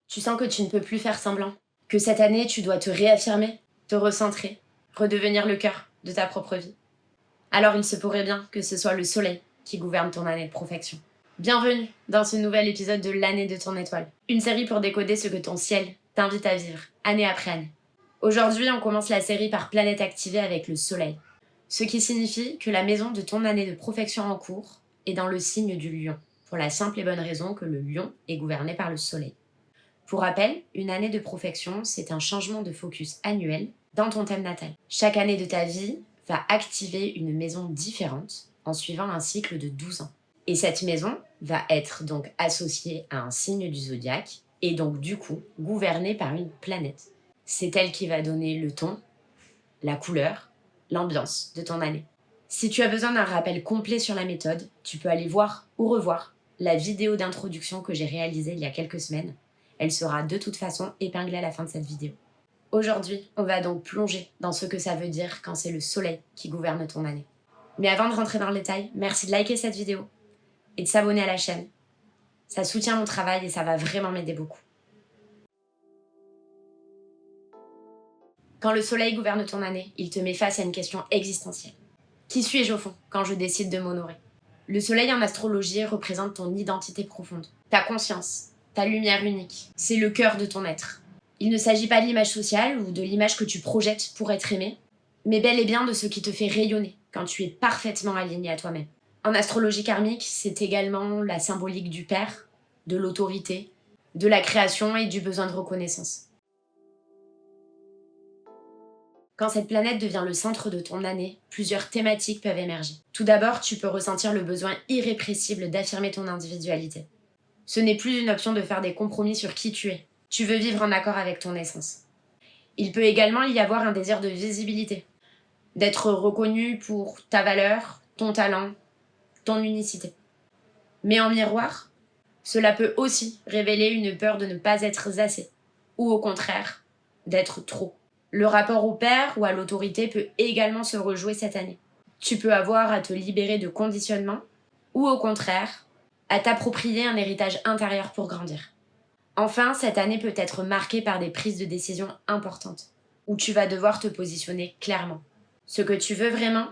Tu sens que tu ne peux plus faire semblant, que cette année tu dois te réaffirmer, te recentrer, redevenir le cœur de ta propre vie. Alors il se pourrait bien que ce soit le soleil qui gouverne ton année de profection. Bienvenue dans ce nouvel épisode de l'année de ton étoile, une série pour décoder ce que ton ciel t'invite à vivre, année après année. Aujourd'hui, on commence la série par planète activée avec le soleil, ce qui signifie que la maison de ton année de profection en cours est dans le signe du lion, pour la simple et bonne raison que le lion est gouverné par le soleil. Pour rappel, une année de profection, c'est un changement de focus annuel dans ton thème natal. Chaque année de ta vie va activer une maison différente en suivant un cycle de 12 ans. Et cette maison va être donc associée à un signe du zodiaque et donc du coup gouvernée par une planète. C'est elle qui va donner le ton, la couleur, l'ambiance de ton année. Si tu as besoin d'un rappel complet sur la méthode, tu peux aller voir ou revoir la vidéo d'introduction que j'ai réalisée il y a quelques semaines. Elle sera de toute façon épinglée à la fin de cette vidéo. Aujourd'hui, on va donc plonger dans ce que ça veut dire quand c'est le soleil qui gouverne ton année. Mais avant de rentrer dans le détail, merci de liker cette vidéo et de s'abonner à la chaîne. Ça soutient mon travail et ça va vraiment m'aider beaucoup. Quand le soleil gouverne ton année, il te met face à une question existentielle. Qui suis-je au fond quand je décide de m'honorer ? Le soleil en astrologie représente ton identité profonde, ta conscience, ta lumière unique. C'est le cœur de ton être. Il ne s'agit pas de l'image sociale ou de l'image que tu projettes pour être aimé, mais bel et bien de ce qui te fait rayonner quand tu es parfaitement aligné à toi-même. En astrologie karmique, c'est également la symbolique du père, de l'autorité, de la création et du besoin de reconnaissance. Quand cette planète devient le centre de ton année, plusieurs thématiques peuvent émerger. Tout d'abord, tu peux ressentir le besoin irrépressible d'affirmer ton individualité. Ce n'est plus une option de faire des compromis sur qui tu es. Tu veux vivre en accord avec ton essence. Il peut également y avoir un désir de visibilité, d'être reconnu pour ta valeur, ton talent, ton unicité. Mais en miroir, cela peut aussi révéler une peur de ne pas être assez, ou au contraire, d'être trop. Le rapport au père ou à l'autorité peut également se rejouer cette année. Tu peux avoir à te libérer de conditionnements, ou au contraire, à t'approprier un héritage intérieur pour grandir. Enfin, cette année peut être marquée par des prises de décision importantes, où tu vas devoir te positionner clairement. Ce que tu veux vraiment,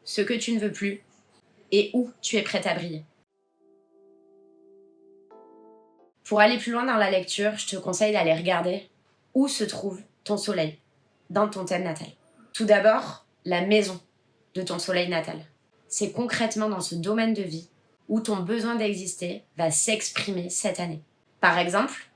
ce que tu ne veux plus, et où tu es prête à briller. Pour aller plus loin dans la lecture, je te conseille d'aller regarder où se trouve ton soleil dans ton thème natal. Tout d'abord, la maison de ton soleil natal. C'est concrètement dans ce domaine de vie où ton besoin d'exister va s'exprimer cette année. Par exemple,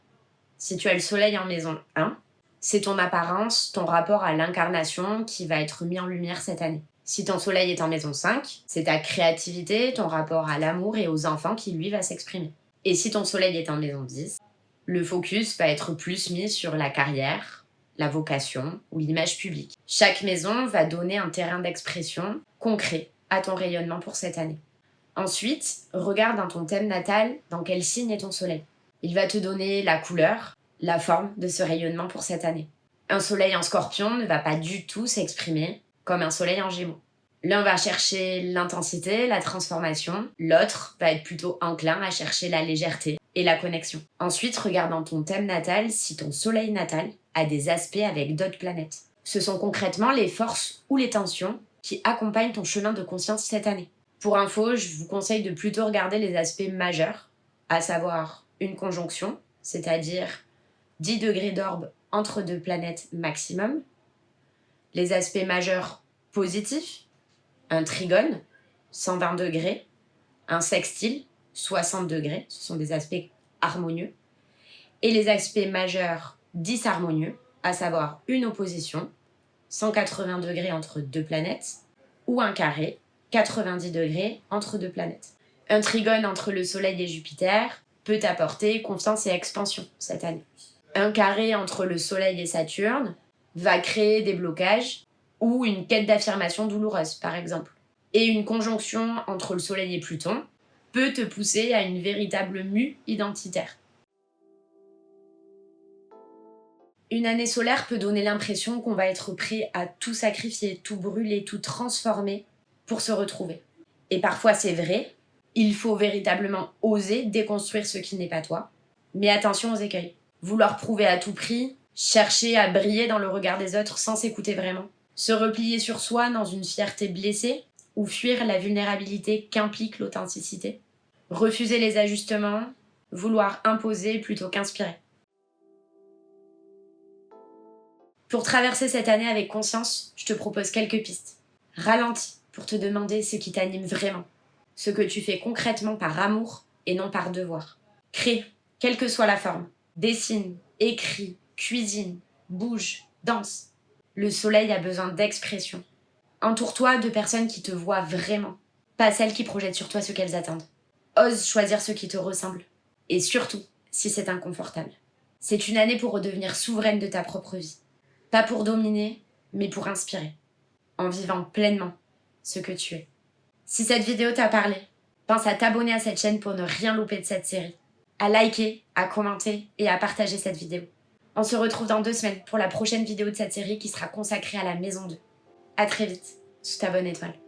si tu as le soleil en maison 1, c'est ton apparence, ton rapport à l'incarnation qui va être mis en lumière cette année. Si ton soleil est en maison 5, c'est ta créativité, ton rapport à l'amour et aux enfants qui lui va s'exprimer. Et si ton soleil est en maison 10, le focus va être plus mis sur la carrière, la vocation ou l'image publique. Chaque maison va donner un terrain d'expression concret à ton rayonnement pour cette année. Ensuite, regarde dans ton thème natal dans quel signe est ton soleil. Il va te donner la couleur, la forme de ce rayonnement pour cette année. Un soleil en scorpion ne va pas du tout s'exprimer comme un soleil en gémeaux. L'un va chercher l'intensité, la transformation, l'autre va être plutôt enclin à chercher la légèreté et la connexion. Ensuite, regarde dans ton thème natal si ton soleil natal a des aspects avec d'autres planètes. Ce sont concrètement les forces ou les tensions qui accompagnent ton chemin de conscience cette année. Pour info, je vous conseille de plutôt regarder les aspects majeurs, à savoir une conjonction, c'est-à-dire 10 degrés d'orbe entre deux planètes maximum, les aspects majeurs positifs, un trigone, 120 degrés, un sextile, 60 degrés, ce sont des aspects harmonieux, et les aspects majeurs disharmonieux, à savoir une opposition, 180 degrés entre deux planètes, ou un carré, 90 degrés entre deux planètes. Un trigone entre le Soleil et Jupiter peut apporter confiance et expansion cette année. Un carré entre le Soleil et Saturne va créer des blocages ou une quête d'affirmation douloureuse, par exemple. Et une conjonction entre le Soleil et Pluton peut te pousser à une véritable mue identitaire. Une année solaire peut donner l'impression qu'on va être prêt à tout sacrifier, tout brûler, tout transformer pour se retrouver. Et parfois c'est vrai, il faut véritablement oser déconstruire ce qui n'est pas toi. Mais attention aux écueils. Vouloir prouver à tout prix, chercher à briller dans le regard des autres sans s'écouter vraiment. Se replier sur soi dans une fierté blessée ou fuir la vulnérabilité qu'implique l'authenticité. Refuser les ajustements, vouloir imposer plutôt qu'inspirer. Pour traverser cette année avec conscience, je te propose quelques pistes. Ralentis pour te demander ce qui t'anime vraiment, ce que tu fais concrètement par amour et non par devoir. Crée, quelle que soit la forme. Dessine, écris, cuisine, bouge, danse. Le soleil a besoin d'expression. Entoure-toi de personnes qui te voient vraiment, pas celles qui projettent sur toi ce qu'elles attendent. Ose choisir ce qui te ressemble. Et surtout, si c'est inconfortable. C'est une année pour redevenir souveraine de ta propre vie. Pas pour dominer, mais pour inspirer. En vivant pleinement ce que tu es. Si cette vidéo t'a parlé, pense à t'abonner à cette chaîne pour ne rien louper de cette série. À liker, à commenter et à partager cette vidéo. On se retrouve dans 2 semaines pour la prochaine vidéo de cette série qui sera consacrée à la maison 2. À très vite, sous ta bonne étoile.